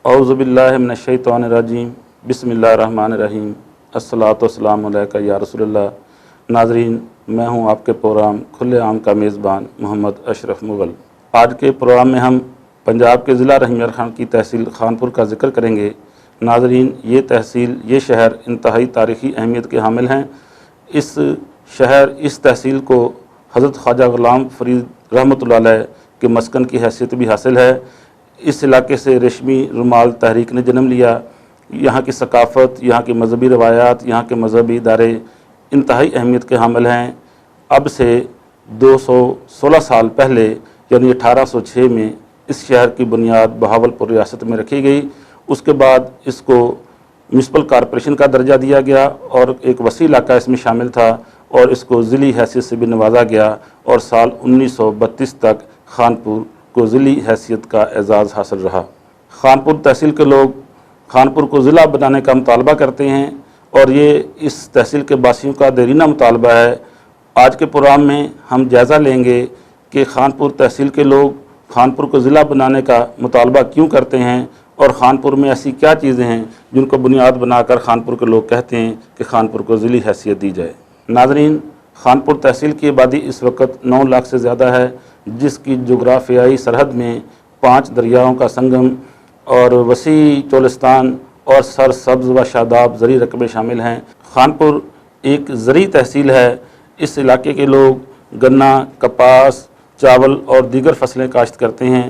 اعوذ باللہ من الشیطان الرجیم بسم اللہ الرحمن الرحیم الصلاۃ والسلام علیک یا رسول اللہ۔ ناظرین، میں ہوں آپ کے پروگرام کھلے عام کا میزبان محمد اشرف مغل۔ آج کے پروگرام میں ہم پنجاب کے ضلع رحیم یار خان کی تحصیل خانپور کا ذکر کریں گے۔ ناظرین، یہ تحصیل، یہ شہر انتہائی تاریخی اہمیت کے حامل ہیں۔ اس تحصیل کو حضرت خواجہ غلام فرید رحمۃ اللہ علیہ کے مسکن کی حیثیت بھی حاصل ہے۔ اس علاقے سے ریشمی رومال تحریک نے جنم لیا۔ یہاں کی ثقافت، یہاں کی مذہبی روایات، یہاں کے مذہبی ادارے انتہائی اہمیت کے حامل ہیں۔ اب سے 216 سال پہلے یعنی 1806 میں اس شہر کی بنیاد بہاولپور ریاست میں رکھی گئی۔ اس کے بعد اس کو میونسپل کارپوریشن کا درجہ دیا گیا اور ایک وسیع علاقہ اس میں شامل تھا، اور اس کو ضلعی حیثیت سے بھی نوازا گیا، اور سال 1932 تک خانپور کو ضلعی حیثیت کا اعزاز حاصل رہا۔ خانپور تحصیل کے لوگ خانپور کو ضلع بنانے کا مطالبہ کرتے ہیں، اور یہ اس تحصیل کے باسیوں کا دیرینہ مطالبہ ہے۔ آج کے پروگرام میں ہم جائزہ لیں گے کہ خانپور تحصیل کے لوگ خانپور کو ضلع بنانے کا مطالبہ کیوں کرتے ہیں، اور خانپور میں ایسی کیا چیزیں ہیں جن کو بنیاد بنا کر خانپور کے لوگ کہتے ہیں کہ خانپور کو ضلعی حیثیت دی جائے۔ ناظرین، خانپور تحصیل کی آبادی اس وقت 9 لاکھ سے زیادہ ہے، جس کی جغرافیائی سرحد میں 5 دریاؤں کا سنگم اور وسیع چولستان اور سرسبز و شاداب زرعی رقبے شامل ہیں۔ خانپور ایک زرعی تحصیل ہے۔ اس علاقے کے لوگ گنا، کپاس، چاول اور دیگر فصلیں کاشت کرتے ہیں۔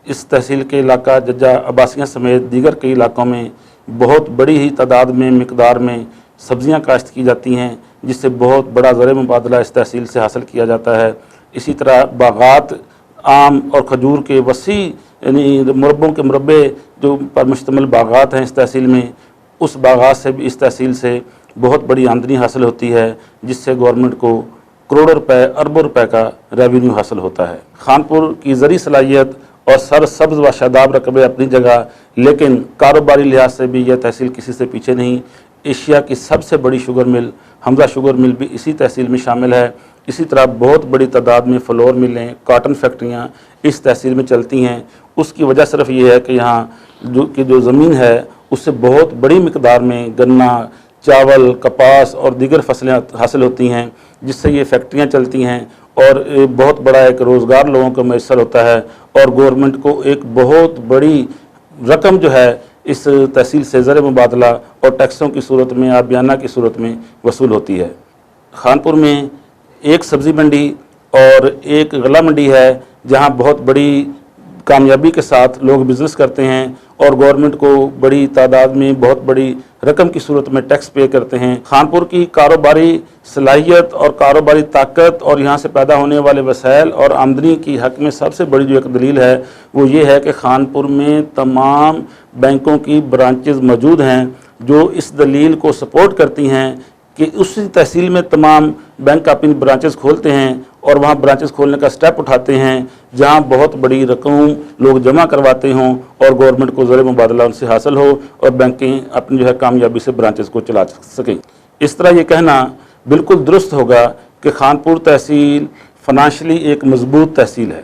اس تحصیل کے علاقہ ججہ عباسیاں سمیت دیگر کئی علاقوں میں بہت بڑی ہی تعداد میں مقدار میں سبزیاں کاشت کی جاتی ہیں، جس سے بہت بڑا زرعی مبادلہ اس تحصیل سے حاصل کیا جاتا ہے۔ اسی طرح باغات، آم اور کھجور کے وسیع یعنی مربوں کے مربع جو پر مشتمل باغات ہیں اس تحصیل میں، اس باغات سے بھی اس تحصیل سے بہت بڑی آمدنی حاصل ہوتی ہے، جس سے گورنمنٹ کو کروڑوں روپے، اربوں روپے کا ریونیو حاصل ہوتا ہے۔ خانپور کی زرعی صلاحیت اور سرسبز و شاداب رقبے اپنی جگہ، لیکن کاروباری لحاظ سے بھی یہ تحصیل کسی سے پیچھے نہیں۔ ایشیا کی سب سے بڑی شوگر مل حمزہ شوگر مل بھی اسی تحصیل میں شامل ہے۔ اسی طرح بہت بڑی تعداد میں فلور ملیں، کاٹن فیکٹریاں اس تحصیل میں چلتی ہیں۔ اس کی وجہ صرف یہ ہے کہ یہاں جو زمین ہے اس سے بہت بڑی مقدار میں گنا، چاول، کپاس اور دیگر فصلیں حاصل ہوتی ہیں، جس سے یہ فیکٹریاں چلتی ہیں، اور بہت بڑا ایک روزگار لوگوں کو میسر ہوتا ہے، اور گورنمنٹ کو ایک بہت بڑی رقم جو ہے اس تحصیل سے زر مبادلہ اور ٹیکسوں کی صورت میں، عادیانہ کی صورت میں وصول ہوتی ہے۔ خانپور میں ایک سبزی منڈی اور ایک غلہ منڈی ہے، جہاں بہت بڑی کامیابی کے ساتھ لوگ بزنس کرتے ہیں اور گورنمنٹ کو بڑی تعداد میں بہت بڑی رقم کی صورت میں ٹیکس پے کرتے ہیں۔ خانپور کی کاروباری صلاحیت اور کاروباری طاقت اور یہاں سے پیدا ہونے والے وسائل اور آمدنی کی حق میں سب سے بڑی جو ایک دلیل ہے وہ یہ ہے کہ خانپور میں تمام بینکوں کی برانچز موجود ہیں، جو اس دلیل کو سپورٹ کرتی ہیں کہ اسی تحصیل میں تمام بینک اپنی برانچز کھولتے ہیں اور وہاں برانچز کھولنے کا سٹیپ اٹھاتے ہیں، جہاں بہت بڑی رقم لوگ جمع کرواتے ہوں اور گورنمنٹ کو زر مبادلہ ان سے حاصل ہو اور بینکیں اپنی جو ہے کامیابی سے برانچز کو چلا سکیں۔ اس طرح یہ کہنا بالکل درست ہوگا کہ خانپور تحصیل فنانشلی ایک مضبوط تحصیل ہے۔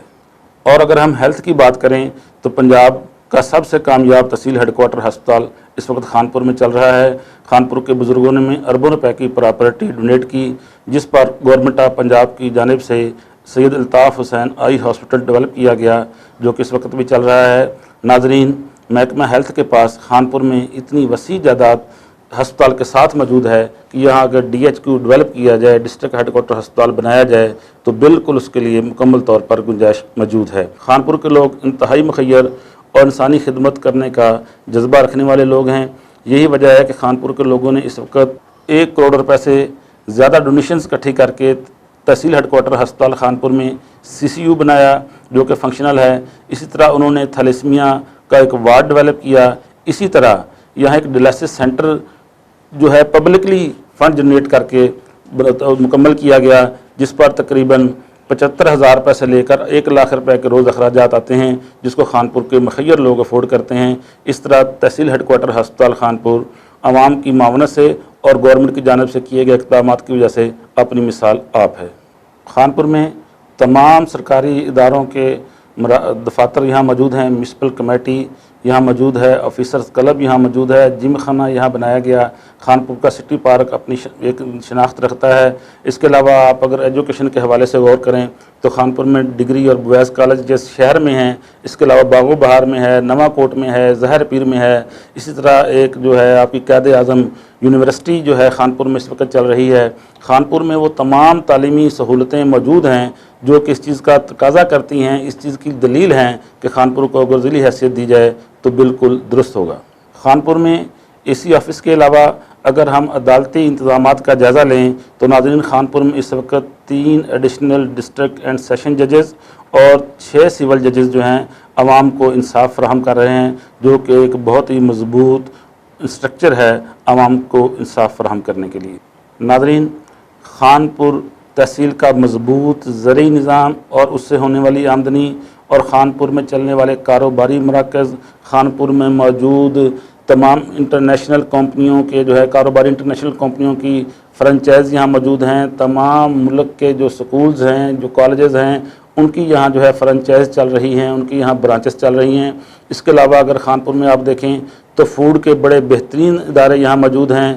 اور اگر ہم ہیلتھ کی بات کریں تو پنجاب کا سب سے کامیاب تحصیل ہیڈ کوارٹر ہسپتال اس وقت خانپور میں چل رہا ہے۔ خانپور کے بزرگوں نے اربوں روپے کی پراپرٹی ڈونیٹ کی، جس پر گورنمنٹ آف پنجاب کی جانب سے سید الطاف حسین آئی ہاسپٹل ڈیولپ کیا گیا، جو کہ اس وقت بھی چل رہا ہے۔ ناظرین، محکمہ ہیلتھ کے پاس خانپور میں اتنی وسیع جائیداد ہسپتال کے ساتھ موجود ہے کہ یہاں اگر ڈی ایچ کیو ڈیولپ کیا جائے، ڈسٹرکٹ ہیڈ کوارٹر ہسپتال بنایا جائے، تو بالکل اس کے لیے مکمل طور پر گنجائش موجود ہے۔ خانپور کے لوگ انتہائی مخیر اور انسانی خدمت کرنے کا جذبہ رکھنے والے لوگ ہیں۔ یہی وجہ ہے کہ خانپور کے لوگوں نے اس وقت 1 کروڑ روپے سے زیادہ ڈونیشنز اکٹھی کر کے تحصیل ہیڈ کوارٹر ہسپتال خانپور میں CCU بنایا، جو کہ فنکشنل ہے۔ اسی طرح انہوں نے تھیلیسیمیا کا ایک وارڈ ڈیولپ کیا۔ اسی طرح یہاں ایک ڈائلسس سینٹر جو ہے پبلکلی فنڈ جنریٹ کر کے مکمل کیا گیا، جس پر تقریباً 75,000 روپے سے لے کر 1 لاکھ روپے کے روز اخراجات آتے ہیں، جس کو خانپور کے مخیر لوگ افورڈ کرتے ہیں۔ اس طرح تحصیل ہیڈ کوارٹر ہسپتال خانپور عوام کی معاونت سے اور گورنمنٹ کی جانب سے کیے گئے اقدامات کی وجہ سے اپنی مثال آپ ہے۔ خانپور میں تمام سرکاری اداروں کے دفاتر یہاں موجود ہیں، میونسپل کمیٹی، یہاں موجود ہے، آفیسرز کلب یہاں موجود ہے، جم خانہ یہاں بنایا گیا، خانپور کا سٹی پارک اپنی ایک شناخت رکھتا ہے۔ اس کے علاوہ آپ اگر ایجوکیشن کے حوالے سے غور کریں تو خانپور میں ڈگری اور بوائز کالج جس شہر میں ہیں، اس کے علاوہ باغ و بہار میں ہے، نواں کوٹ میں ہے، زہر پیر میں ہے، اسی طرح ایک جو ہے آپ کی قائد اعظم یونیورسٹی جو ہے خانپور میں اس وقت چل رہی ہے۔ خانپور میں وہ تمام تعلیمی سہولتیں موجود ہیں جو کہ اس چیز کا تقاضا کرتی ہیں، اس چیز کی دلیل ہیں کہ خانپور کو اگر ضلعی حیثیت دی جائے تو بالکل درست ہوگا۔ خانپور میں اے سی آفس کے علاوہ اگر ہم عدالتی انتظامات کا جائزہ لیں تو ناظرین خانپور میں اس وقت 3 ایڈیشنل ڈسٹرکٹ اینڈ سیشن ججز اور 6 سول ججز جو ہیں عوام کو انصاف فراہم کر رہے ہیں، جو کہ ایک بہت ہی مضبوط اسٹرکچر ہے عوام کو انصاف فراہم کرنے کے لیے۔ ناظرین، خانپور تحصیل کا مضبوط زرعی نظام اور اس سے ہونے والی آمدنی اور خانپور میں چلنے والے کاروباری مراکز، خانپور میں موجود تمام انٹرنیشنل کمپنیوں کے جو ہے کاروباری انٹرنیشنل کمپنیوں کی فرنچائز یہاں موجود ہیں، تمام ملک کے جو سکولز ہیں، جو کالجز ہیں، ان کی یہاں جو ہے فرنچائز چل رہی ہیں، ان کی یہاں برانچز چل رہی ہیں۔ اس کے علاوہ اگر خانپور میں آپ دیکھیں تو فوڈ کے بڑے بہترین ادارے یہاں موجود ہیں۔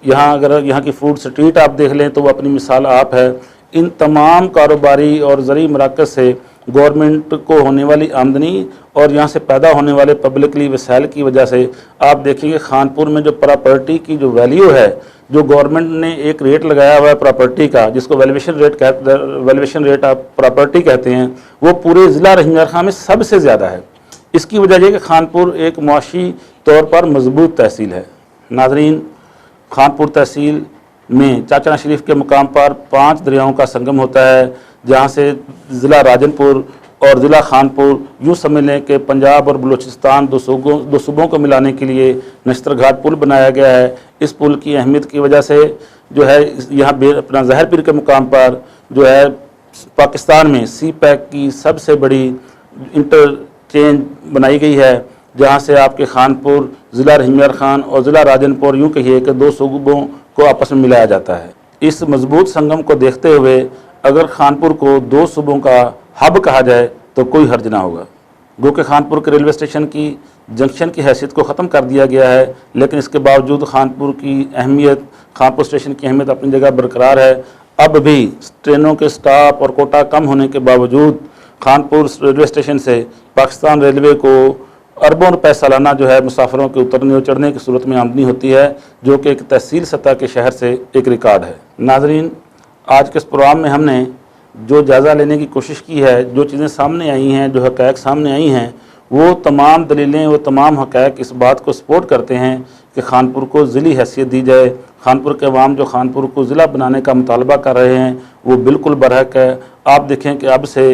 یہاں اگر یہاں کی فوڈ سٹریٹ آپ دیکھ لیں تو وہ اپنی مثال آپ ہے۔ ان تمام کاروباری اور زرعی مراکز سے گورنمنٹ کو ہونے والی آمدنی اور یہاں سے پیدا ہونے والے پبلکلی وسائل کی وجہ سے آپ دیکھیں گے خانپور میں جو پراپرٹی کی جو ویلیو ہے، جو گورنمنٹ نے ایک ریٹ لگایا ہوا ہے پراپرٹی کا، جس کو ویلیویشن ریٹ آپ پراپرٹی کہتے ہیں، وہ پورے ضلع رحیم یار خان میں سب سے زیادہ ہے۔ اس کی وجہ یہ کہ خانپور ایک معاشی طور پر مضبوط تحصیل ہے۔ ناظرین، خانپور تحصیل میں چاچا شریف کے مقام پر 5 دریاؤں کا سنگم ہوتا ہے، جہاں سے ضلع راجن پور اور ضلع خانپور یوں سمجھ لیں کہ پنجاب اور بلوچستان دو صوبوں کو ملانے کے لیے نشتر گھاٹ پل بنایا گیا ہے۔ اس پل کی اہمیت کی وجہ سے جو ہے یہاں اپنا زہر پیر کے مقام پر جو ہے پاکستان میں سی پیک کی سب سے بڑی انٹرچینج بنائی گئی ہے، جہاں سے آپ کے خانپور، ضلع رحیم یار خان اور ضلع راجن پور یوں کہیے کہ 2 صوبوں کو آپس میں ملایا جاتا ہے۔ اس مضبوط سنگم کو دیکھتے ہوئے اگر خانپور کو 2 صوبوں کا ہب کہا جائے تو کوئی حرج نہ ہوگا۔ گو کہ خانپور کے ریلوے اسٹیشن کی جنکشن کی حیثیت کو ختم کر دیا گیا ہے، لیکن اس کے باوجود خانپور کی اہمیت، خانپور اسٹیشن کی اہمیت اپنی جگہ برقرار ہے۔ اب بھی ٹرینوں کے سٹاپ اور کوٹا کم ہونے کے باوجود خانپور ریلوے اسٹیشن سے پاکستان ریلوے کو اربوں روپے سالانہ جو ہے مسافروں کے اترنے اور چڑھنے کی صورت میں آمدنی ہوتی ہے، جو کہ ایک تحصیل سطح کے شہر سے ایک ریکارڈ ہے۔ ناظرین، آج کے اس پروگرام میں ہم نے جو جائزہ لینے کی کوشش کی ہے، جو چیزیں سامنے آئی ہیں، جو حقائق سامنے آئی ہیں، وہ تمام دلیلیں، وہ تمام حقائق اس بات کو سپورٹ کرتے ہیں کہ خانپور کو ضلعی حیثیت دی جائے۔ خانپور کے عوام جو خانپور کو ضلع بنانے کا مطالبہ کر رہے ہیں وہ بالکل برحق ہے۔ آپ دیکھیں کہ اب سے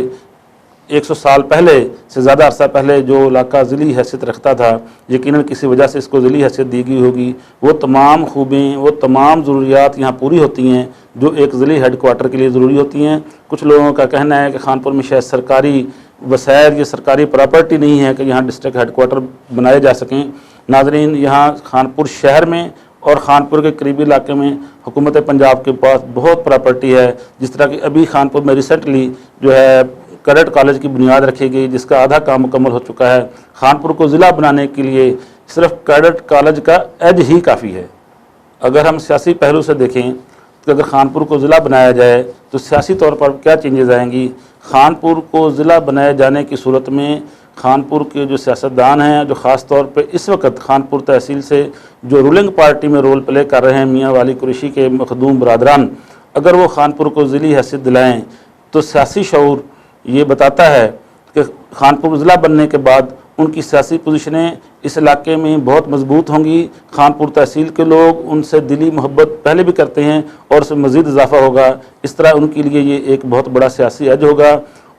100 سال پہلے سے زیادہ عرصہ پہلے جو علاقہ ضلعی حیثیت رکھتا تھا، یقیناً کسی وجہ سے اس کو ضلعی حیثیت دی گئی ہوگی۔ وہ تمام خوبیاں، وہ تمام ضروریات یہاں پوری ہوتی ہیں جو ایک ضلعی ہیڈ کوارٹر کے لیے ضروری ہوتی ہیں۔ کچھ لوگوں کا کہنا ہے کہ خانپور میں شاید سرکاری وسائل یا سرکاری پراپرٹی نہیں ہے کہ یہاں ڈسٹرکٹ ہیڈ کوارٹر بنائے جا سکیں۔ ناظرین، یہاں خانپور شہر میں اور خانپور کے قریبی علاقے میں حکومت پنجاب کے پاس بہت پراپرٹی ہے، جس طرح کہ ابھی خانپور میں ریسنٹلی جو ہے کیڈٹ کالج کی بنیاد رکھی گئی، جس کا آدھا کام مکمل ہو چکا ہے۔ خانپور کو ضلع بنانے کے لیے صرف کیڈٹ کالج کا ایج ہی کافی ہے۔ اگر ہم سیاسی پہلو سے دیکھیں کہ اگر خانپور کو ضلع بنایا جائے تو سیاسی طور پر کیا چینجز آئیں گی۔ خانپور کو ضلع بنائے جانے کی صورت میں خانپور کے جو سیاستدان ہیں، جو خاص طور پہ اس وقت خانپور تحصیل سے جو رولنگ پارٹی میں رول پلے کر رہے ہیں، میاں والی قریشی کے مخدوم برادران، اگر وہ خانپور کو ضلعی حیثیت دلائیں تو سیاسی شعور یہ بتاتا ہے کہ خانپور ضلع بننے کے بعد ان کی سیاسی پوزیشنیں اس علاقے میں بہت مضبوط ہوں گی۔ خانپور تحصیل کے لوگ ان سے دلی محبت پہلے بھی کرتے ہیں اور اس میں مزید اضافہ ہوگا۔ اس طرح ان کے لیے یہ ایک بہت بڑا سیاسی ایج ہوگا۔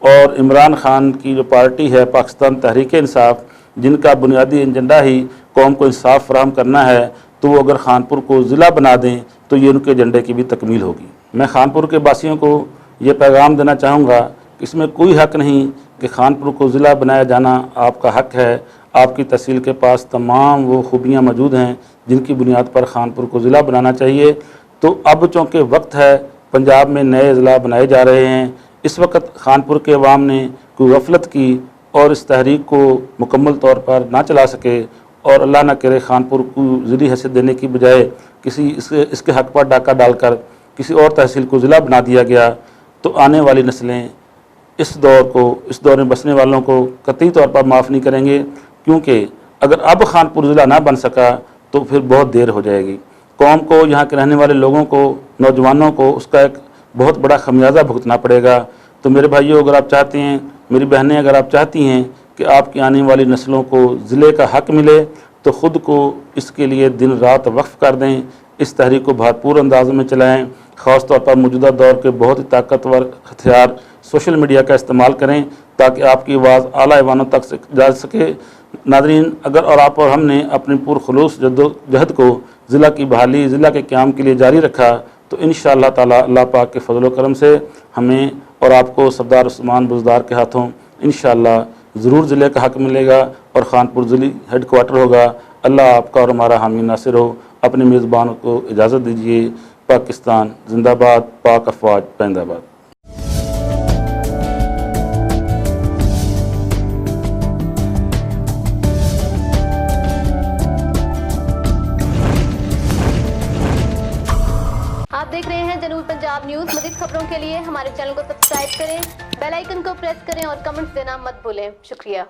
اور عمران خان کی جو پارٹی ہے پاکستان تحریک انصاف، جن کا بنیادی ایجنڈا ہی قوم کو انصاف فراہم کرنا ہے، تو وہ اگر خانپور کو ضلع بنا دیں تو یہ ان کے ایجنڈے کی بھی تکمیل ہوگی۔ میں خانپور کے باسیوں کو یہ پیغام دینا چاہوں گا کہ اس میں کوئی حق نہیں کہ خانپور کو ضلع بنایا جانا آپ کا حق ہے۔ آپ کی تحصیل کے پاس تمام وہ خوبیاں موجود ہیں جن کی بنیاد پر خانپور کو ضلع بنانا چاہیے۔ تو اب چونکہ وقت ہے، پنجاب میں نئے ضلع بنائے جا رہے ہیں، اس وقت خانپور کے عوام نے کوئی غفلت کی اور اس تحریک کو مکمل طور پر نہ چلا سکے اور اللہ نہ کرے خانپور کو ضلعی حیثیت دینے کی بجائے کسی اس کے حق پر ڈاکہ ڈال کر کسی اور تحصیل کو ضلع بنا دیا گیا تو آنے والی نسلیں اس دور میں بسنے والوں کو قطعی طور پر معاف نہیں کریں گے، کیونکہ اگر اب خانپور ضلع نہ بن سکا تو پھر بہت دیر ہو جائے گی۔ قوم کو، یہاں کے رہنے والے لوگوں کو، نوجوانوں کو اس کا ایک بہت بڑا خمیازہ بھگتنا پڑے گا۔ تو میرے بھائیوں، اگر آپ چاہتے ہیں، میری بہنیں اگر آپ چاہتی ہیں کہ آپ کی آنے والی نسلوں کو ضلع کا حق ملے تو خود کو اس کے لیے دن رات وقف کر دیں، اس تحریک کو بھرپور انداز میں چلائیں، خاص طور پر موجودہ دور کے بہت ہی طاقتور ہتھیار سوشل میڈیا کا استعمال کریں تاکہ آپ کی آواز اعلیٰ ایوانوں تک جا سکے۔ ناظرین، اگر اور آپ اور ہم نے اپنی پرخلوص جہد کو ضلع کی بحالی، ضلع کے قیام کے لیے جاری رکھا تو انشاءاللہ تعالی اللہ پاک کے فضل و کرم سے ہمیں اور آپ کو سردار عثمان بزدار کے ہاتھوں انشاءاللہ ضرور ضلع کا حق ملے گا اور خانپور ضلعی ہیڈ کوارٹر ہوگا۔ اللہ آپ کا اور ہمارا حامی ناصر ہو۔ اپنے میزبان کو اجازت دیجیے۔ پاکستان زندہ باد، پاک افواج پائندہ باد۔ آپ دیکھ رہے ہیں جنوب پنجاب نیوز۔ مزید خبروں کے لیے ہمارے چینل کو سبسکرائب کریں، بیل آئیکن کو پریس کریں اور کمنٹس دینا مت بھولیں۔ شکریہ۔